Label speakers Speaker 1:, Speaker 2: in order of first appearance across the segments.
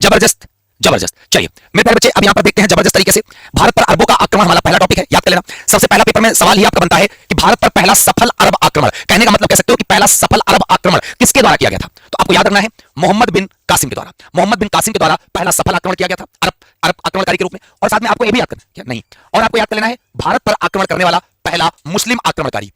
Speaker 1: जबरदस्त जबरदस्त। चलिए मेरे प्यारे बच्चे, अब यहां पर देखते हैं जबरदस्त तरीके से भारत पर अरबों का आक्रमण हमारा पहला टॉपिक है, याद कर लेना। सबसे पहला पेपर में सवाल ही आपका बनता है कि भारत पर पहला सफल अरब आक्रमण, कहने का मतलब कह सकते हो कि पहला सफल अरब आक्रमण किसके द्वारा किया गया था? तो आपको याद रखना है मोहम्मद बिन कासिम के द्वारा। मोहम्मद बिन कासिम के द्वारा पहला सफल आक्रमण किया गया था अरब अरब आक्रमणकारी के रूप में। और साथ में आपको यह भी याद करना नहीं, और आपको याद कर लेना है भारत पर आक्रमण करने वाला पहला मुस्लिम आक्रमणकारी।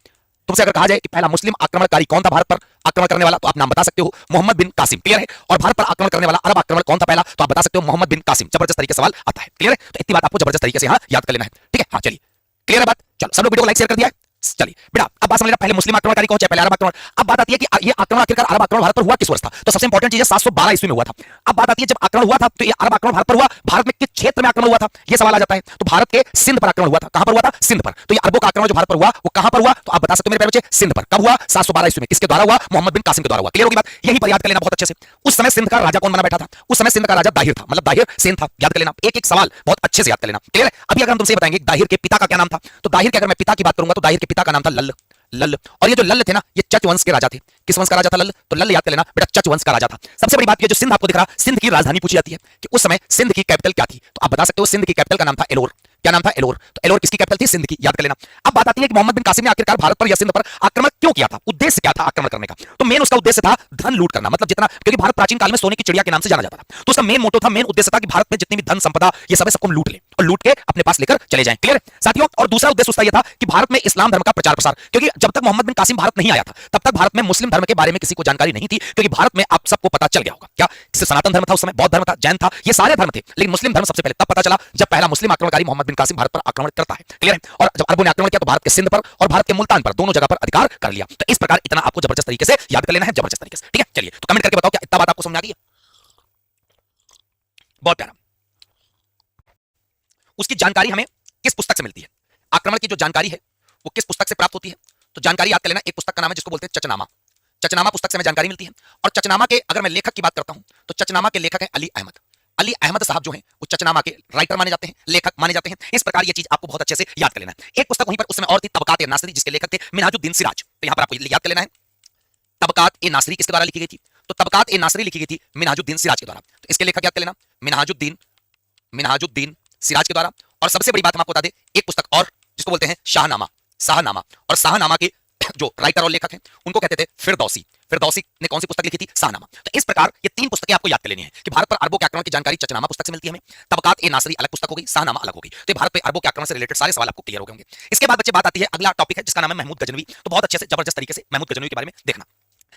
Speaker 1: तुमसे अगर कहा जाए कि पहला मुस्लिम आक्रमणकारी कौन था भारत पर आक्रमण करने वाला, तो आप नाम बता सकते हो मोहम्मद बिन कासिम, क्लियर है। और भारत पर आक्रमण करने वाला अरब आक्रमण कौन था पहला, तो आप बता सकते हो मोहम्मद बिन कासिम। जबरदस्त तरीके से सवाल आता है, क्लियर है। तो इतनी बात आपको जबरदस्त तरीके से यहां याद कर लेना है, ठीक है। हाँ चलिए, क्लियर है बात। चलो सब लोग वीडियो को लाइक शेयर कर दिया है। चलिए बेटा अब बात समझ लेना, पहले मुस्लिम आक्रमणकारी कौन है, पहले अरब आक्रमण। अब बात आती है कि ये आक्रमण आखिरकार अरब आक्रमण भारत पर हुआ किस वर्ष था? तो सबसे इंपॉर्टेंट चीज है 712 ईस्वी में हुआ था। अब बात आती है जब आक्रमण हुआ था तो ये अरब आक्रमण भारत पर हुआ, भारत में किस क्षेत्र में आक्रमण हुआ था ये सवाल आ जाता है। तो भारत के सिंध पर आक्रमण हुआ था। कहां पर हुआ था? सिंध पर। तो ये अरबों का आक्रमण जो भारत पर हुआ वो कहां पर हुआ, तो आप बता सकते हो मेरे प्यारे बच्चे, सिंध पर। कब हुआ? 712 ईस्वी में। किसके द्वारा हुआ? मोहम्मद बिन कासिम के द्वारा हुआ। क्लियर होगी बात, यही पर याद कर लेना बहुत अच्छे से। उस समय सिंध का राजा कौन बना बैठा था? उस समय सिंध का राजा दाहिर था, मतलब दाहिर सेन था। याद कर लेना, एक एक सवाल बहुत अच्छे से याद कर लेना, क्लियर है। अभी अगर हम तुमसे बताएंगे दाहिर के पिता का क्या नाम था, तो दाहिर के अगर मैं पिता की बात करूंगा तो दाहिर के पिता का नाम था लल्ल। लल्ल। और ये जो लल्ल थे ना, ये चच वंश के राजा थे। किस वंश का राजा था लल्ल? तो लल्ल याद कर लेना बेटा, चच वंश का राजा था। सबसे बड़ी बात ये जो सिंध आपको दिख रहा, सिंध की राजधानी पूछी जाती है कि उस समय सिंध की कैपिटल क्या थी, तो आप बता सकते हो सिंध की कैपिटल का नाम था एलोर। क्या नाम था? एलोर। तो एलोर किसकी कैपिटल थी? सिंध की, याद कर लेना। अब बात आती है कि मोहम्मद बिन कासिम ने आखिरकार भारत पर या सिंध पर आक्रमण क्यों किया था, उद्देश्य क्या था आक्रमण करने का? तो मेन उसका उद्देश्य था धन लूट करना, मतलब जितना, क्योंकि भारत प्राचीन काल में सोने की चिड़िया के नाम से जाना जाता था, तो उसका मेन मोटो था, मेन उद्देश्य था कि भारत में जितनी भी धन संपदा ये सब है सबको लूट ले और लूट के अपने पास लेकर चले जाएं, क्लियर साथियों। और दूसरा उद्देश्य उसका यह था कि भारत में इस्लाम धर्म का प्रचार प्रसार, क्योंकि जब तक मोहम्मद बिन कासिम भारत नहीं आया था तब तक भारत में मुस्लिम धर्म के बारे में किसी को जानकारी नहीं थी, क्योंकि भारत में आप सबको पता चल गया होगा क्या, सनातन धर्म था उस समय, बौद्ध धर्म था, जैन था, ये सारे धर्म थे, लेकिन मुस्लिम धर्म सबसे पहले तब पता चला जब पहला मुस्लिम आक्रमणकारी मोहम्मद बिन कासिम भारत पर आक्रमण करता है, क्लियर है। और जब अरबों ने आक्रमण किया तो भारत के सिंध पर और भारत के मुल्तान पर दोनों जगह पर अधिकार कर लिया। तो इस प्रकार इतना आपको जबरदस्त तरीके से याद कर लेना है, जबरदस्त तरीके से, ठीक है। चलिए तो कमेंट करके बताओ क्या इतना बात आपको समझ आ गई है? बहुत प्यारा। उसकी जानकारी हमें किस पुस्तक से मिलती है? आक्रमण की जो जानकारी है वो किस पुस्तक से प्राप्त होती है? तो जानकारी याद कर लेना, एक पुस्तक का नाम है जिसको बोलते हैं चचनामा। चचनामा पुस्तक से हमें जानकारी मिलती है। और चचनामा के अगर मैं लेखक की बात करता हूं तो चचनामा के लेखक हैं अली अहमद। अली अहमद साहब जो हैं वो चचनामा के राइटर माने जाते हैं, लेखक माने जाते हैं। इस प्रकार ये चीज आपको बहुत अच्छे से याद कर लेना है। एक पुस्तक वहीं पर उस समय और थी, तबकात ए नासरी, जिसके लेखक थे मिनहाजुद्दीन सिराज। तो यहां पर आपको याद कर लेना है तबकात ए नासरी किसके द्वारा लिखी गई थी? तो तबकात ए नासरी लिखी गई थी मिनहाजुद्दीन सिराज के द्वारा। तो इसके लेखक याद कर लेना मिनहाजुद्दीन मिनहाजुद्दीन सिराज के द्वारा। और सबसे बड़ी बात हम आपको बता दें, एक पुस्तक और जिसको बोलते हैं शाहनामा, शाहनामा। और शाहनामा के जो राइटर और लेखक हैं उनको कहते थे फिरदौसी। फिरदौसी ने कौन सी पुस्तक लिखी थी? शाहनामा। तो इस प्रकार ये तीन पुस्तकें आपको याद कर लेनी है कि भारत पर अरबों के आक्रमण की जानकारी चचनामा पुस्तक से मिलती है हमें, तबकात ए नासरी अलग पुस्तक हो गई, शाहनामा अलग हो गई। तो भारत पे अरबों के आक्रमण से रिलेटेड सारे सवाल आपको क्लियर हो गए होंगे। इसके बाद बच्चे बात आती है, अगला टॉपिक है जिसका नाम है महमूद गजनवी। तो बहुत अच्छे से जबरदस्त तरीके से महमूद गजनवी के बारे में देखना।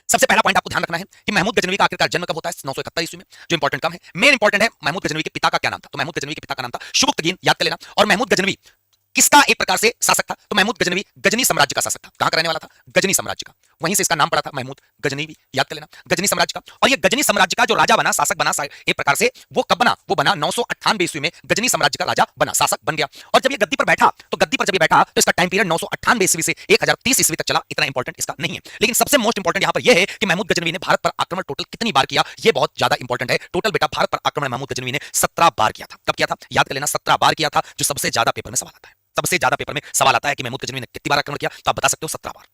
Speaker 1: सबसे पहला पॉइंट आपको ध्यान रखना है कि महमूद गजनवी का आखिरकार जन्म कब होता है? 971 ईस्वी में। जो इंपॉर्टेंट कम है, मेन इंपॉर्टेंट है महमूद गजनवी के पिता का क्या नाम था? तो महमूद गजनवी के पिता का नाम था शुबुक्तगीन, याद कर लेना। और महमूद गजनवी किसका एक प्रकार से शासक था? तो महमूद गजनवी गजनी साम्राज्य का शासक था। कहां का रहने वाला था? गजनी साम्राज्य का। वहीं से इसका नाम पड़ा था महमूद गजनवी, याद कर लेना, गजनी साम्राज्य का। और ये गजनी साम्राज्य का जो राजा बना, शासक बना एक प्रकार से, वो कब बना? वो बना 998 ईस्वी में गजनी साम्राज्य का राजा बना, शासक बन गया। और जब ये गद्दी पर बैठा, तो गद्दी पर जब ये बैठा तो इसका टाइम पीरियड 998 ईस्वी से 1030 ईस्वी तक चला। इतना इंपॉर्टेंट इसका नहीं है, लेकिन सबसे मोस्ट इंपॉर्टेंट यहां पर यह है कि महमूद गजनवी ने भारत पर आक्रमण टोटल कितनी बार किया, ये बहुत ज्यादा इंपॉर्टेंट है। टोटल बेटा भारत पर आक्रमण महमूद गजनवी ने 17 बार किया था। कब किया था? याद कर लेना, 17 बार किया था, जो सबसे ज्यादा पेपर में सवाल आता है। सबसे ज्यादा पेपर में सवाल आता है कि महमूद गजनवी ने कितनी बार आक्रमण किया, तो आप बता सकते हो 17 बार।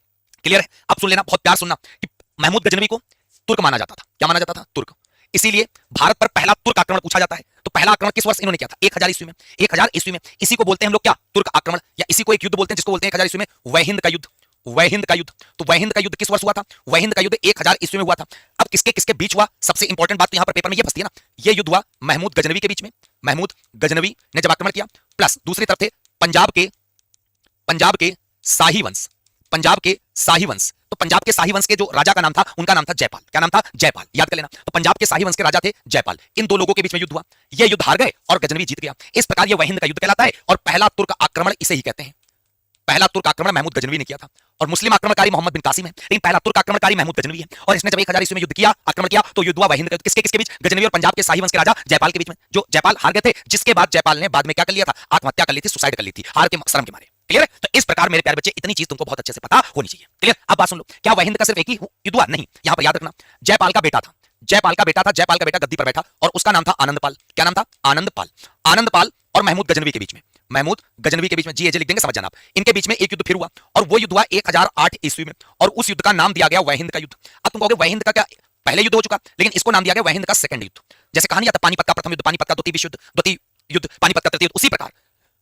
Speaker 1: क्लियर है? अब सुन लेना, बहुत प्यार सुनना कि महमूद गजनवी को तुर्क माना जाता था। क्या माना जाता था? तुर्क। इसीलिए भारत पर पहला तुर्क आक्रमण पूछा जाता है। तो पहला आक्रमण किस वर्ष इन्होंने किया था? 1000 ईस्वी में। 1000 ईस्वी में। इसी को बोलते हैं हम लोग क्या? तुर्क आक्रमण, या इसी को एक युद्ध बोलते हैं जिसको बोलते हैं 1000 ईस्वी में वहिंद का युद्ध। वहिंद का युद्ध। तो वहिंद का युद्ध किस वर्ष हुआ था? वहिंद का युद्ध 1000 ईस्वी में हुआ था। अब किसके किसके बीच हुआ? सबसे इंपॉर्टेंट बात तो यहां पर पेपर में ये फंसती है ना, ये युद्ध हुआ महमूद गजनवी के बीच में। महमूद गजनवी ने जब आक्रमण किया, प्लस दूसरी तरफ थे पंजाब के शाही वंश, पंजाब के शाही वंश। तो पंजाब के शाही वंश के जो राजा का नाम था, उनका नाम था जयपाल। क्या नाम था? जयपाल, याद कर लेना। तो पंजाब के शाही वंश के राजा थे जयपाल। इन दो लोगों के बीच में युद्ध हुआ, ये युद्ध हार गए और गजनवी जीत गया। इस प्रकार ये वहिंद का युद्ध कहलाता है और पहला तुर्क आक्रमण इसे ही कहते हैं। पहला तुर्क आक्रमण महमूद गजनवी ने किया था। और मुस्लिम आक्रमणकारी मोहम्मद बिन कासिम है, लेकिन पहला तुर्क आक्रमणकारी महमूद गजनवी है। और इसने जब 1000 ईस्वी में युद्ध किया, आक्रमण किया, तो युद्ध हुआ वहिंद का। किसके किसके बीच? गजनवी और पंजाब के शाही वंश के राजा जयपाल के बीच में। जो जयपाल हार गए थे, जिसके बाद जयपाल ने बाद में क्या कर लिया था? आत्महत्या कर ली थी, सुसाइड कर ली थी, हार के शर्म के मारे। क्लियर है? तो इस प्रकार मेरे प्यारे बच्चे इतनी चीज तुमको बहुत अच्छे से पता होनी चाहिए। क्लियर? अब बात सुन लो, क्या वहिंद का सिर्फ एक ही युद्ध हुआ? नहीं, यहां पर याद रखना, जयपाल का बेटा था। जयपाल का बेटा गद्दी पर बैठा और उसका नाम था आनंदपाल। क्या नाम था? आनंदपाल। आनंदपाल और महमूद गजनवी के बीच में, महमूद गजनवी के बीच में, जी लिख देंगे, समझ जाना आप। इनके बीच में एक युद्ध फिर हुआ और वो युद्ध हुआ 1008 ईस्वी में और उस युद्ध का नाम दिया गया वहिंद का युद्ध। अब तुम कहोगे वहिंद का क्या पहले युद्ध हो चुका, लेकिन इसको नाम दिया गया वहिंद का सेकंड युद्ध। जैसे कहा नहीं जाता पानीपत का प्रथम युद्ध, पानीपत का द्वितीय युद्ध, पानीपत का तृतीय युद्ध, उसी प्रकार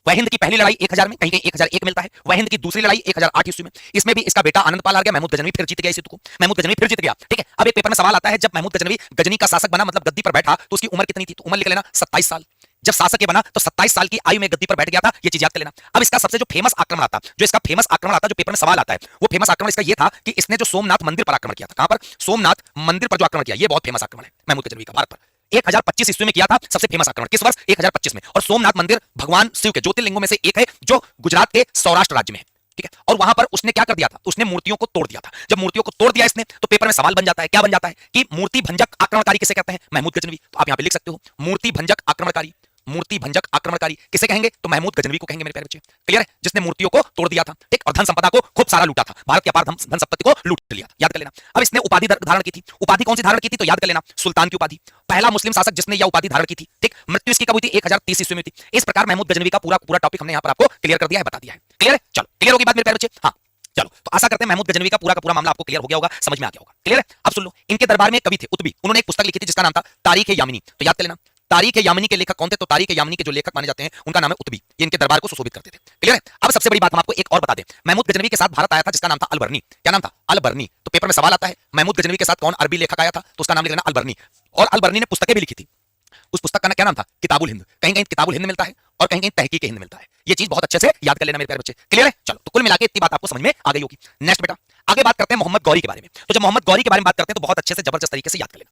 Speaker 1: वह हिंद की पहली लड़ाई 1000 में, कहीं कहीं 1001 मिलता है। वह हिंद की दूसरी लड़ाई 1008 ईस्वी में, इसमें भी इसका बेटा आनंदपाल हार गया, महमूद गजनवी फिर जीत गया इस युद्ध को, महमूद गजनवी फिर जीत गया। ठीक है, अब एक पेपर में सवाल आता है जब महमूद गजनवी गजनी का शासक बना, मतलब गद्दी पर बैठा, तो उसकी उम्र कितनी थी? तो उम्र लिख लेना 27 साल। जब शासक ये बना तो 27 साल की आयु में गद्दी पर बैठ गया था, ये चीज याद कर लेना। अब इसका सबसे जो फेमस आक्रमण आता, जो पेपर में सवाल आता है, वो फेमस आक्रमण इसका ये था कि इसने जो सोमनाथ मंदिर पर आक्रमण किया था। कहां पर? सोमनाथ मंदिर पर जो आक्रमण किया, ये बहुत फेमस आक्रमण है महमूद गजनवी का, भारत पर 1025 ईस्वी में किया था सबसे फेमस आक्रमण। किस वर्ष? 1025 में। और सोमनाथ मंदिर भगवान शिव के ज्योतिर्लिंगों में से एक है, जो गुजरात के सौराष्ट्र राज्य में है। ठीक है, और वहां पर उसने क्या कर दिया था? उसने मूर्तियों को तोड़ दिया था। जब मूर्तियों को तोड़ दिया इसने, तो पेपर में सवाल बन जाता है, क्या बन जाता है कि मूर्ति भंजक आक्रमणकारी किसे कहते हैं? महमूद गजनवी। तो आप यहां पे लिख सकते हो मूर्ति भंजक आक्रमणकारी, मूर्ति भंजक आक्रमणकारी किसे कहेंगे? तो महमूद गजनवी को कहेंगे मेरे प्यारे बच्चे। क्लियर है? जिसने मूर्तियों को तोड़ दिया था, ठीक, और धन संपदा को खूब सारा लूटा था, भारत की अपार धन संपत्ति को लूट लिया था, याद कर लेना। अब इसने उपाधि धारण की थी। उपाधि कौन सी धारण की थी? तो याद कर लेना, सुल्तान की उपाधि। पहला मुस्लिम शासक जिसने यह उपाधि धारण की थी। ठीक, मृत्यु इसकी कब हुई थी? 1030 ईस्वी में थी। इस प्रकार महमूद गजनवी का पूरा टॉपिक हमने यहां पर आपको क्लियर कर दिया है, बता दिया है। क्लियर है? चलो, क्लियर होगी बात मेरे प्यारे बच्चे? हाँ, चलो, तो आशा करते हैं महमूद गजनवी का पूरा मामला आपको क्लियर हो गया होगा, समझ में आ गया होगा। क्लियर है? अब सुन लो, इनके दरबार में कवि थे उतबी, उन्होंने एक पुस्तक लिखी थी जिसका नाम था तारीख-ए-यामिनी। तो याद कर लेना, तारीख-ए-यामिनी के लेखक कौन थे? तो तारीख-ए-यामिनी के जो लेखक माने जाते हैं उनका नाम है उतबी। ये इनके दरबार को सुशोभित करते थे। क्लियर है? अब सबसे बड़ी बात हम आपको एक और बता दें, महमूद गजनवी के साथ भारत आया था जिसका नाम था अलबर्नी। क्या नाम था? अलबर्नी। तो पेपर में सवाल आता है महमूद गजनवी के साथ कौन अरबी लेखक आया था? तो उसका नाम लिख लेना अलबर्नी। और अलबर्नी ने पुस्तकें भी लिखी थी। उस पुस्तक का क्या नाम था? किताबुल हिंद। कहीं कहीं किताबुल हिंद मिलता है और कहीं कहीं तहकीक हिंद मिलता है। ये चीज बहुत अच्छे से याद कर लेना मेरे प्यारे बच्चे। क्लियर है? चलो, तो कुल मिलाकर इतनी बात आपको समझ में आ गई होगी। नेक्स्ट बेटा, आगे बात करते हैं मोहम्मद गौरी के बारे में। तो जब मोहम्मद गौरी के बारे में बात करते हैं तो बहुत अच्छे से जबरदस्त तरीके से याद कर लेना।